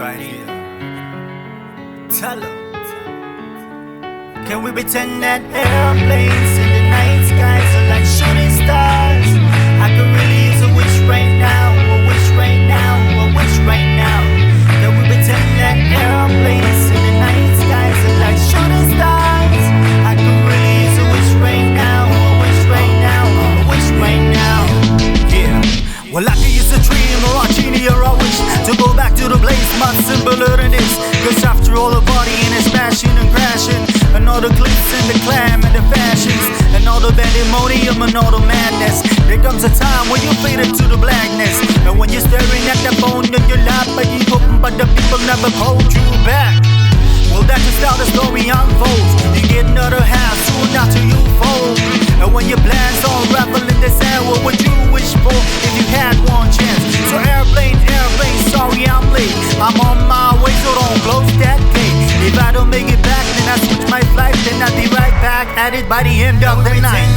right here. Tell them. Can we pretend that airplanes in the night skies are like shooting stars? I could really use a wish right now, a wish right now, a wish right now. Can we pretend that airplanes in the night skies are like shooting stars? I could really use a wish right now, a wish right now, a wish right now. Yeah. Well, I could use a dream or a genie or a wish to go back to the place much simpler than this. Cause after all the partying and smashing and crashing, and all the glitz and the glam and the fashions, and all the pandemonium and all the madness, there comes a time when you fade into the blackness. And when you're staring at the phone in your lap, but you hoping but the people never called you back. Well, that's just how the story unfolds. You get another half soon after you fold. And when your plans all ravel in the sand, what would you wish for if you had one chance? So airplane, sorry I'm late. I'm on my way, so don't close that gate. If I don't make it back, then I switch my flight, then I'll be right back at it by the end of the night.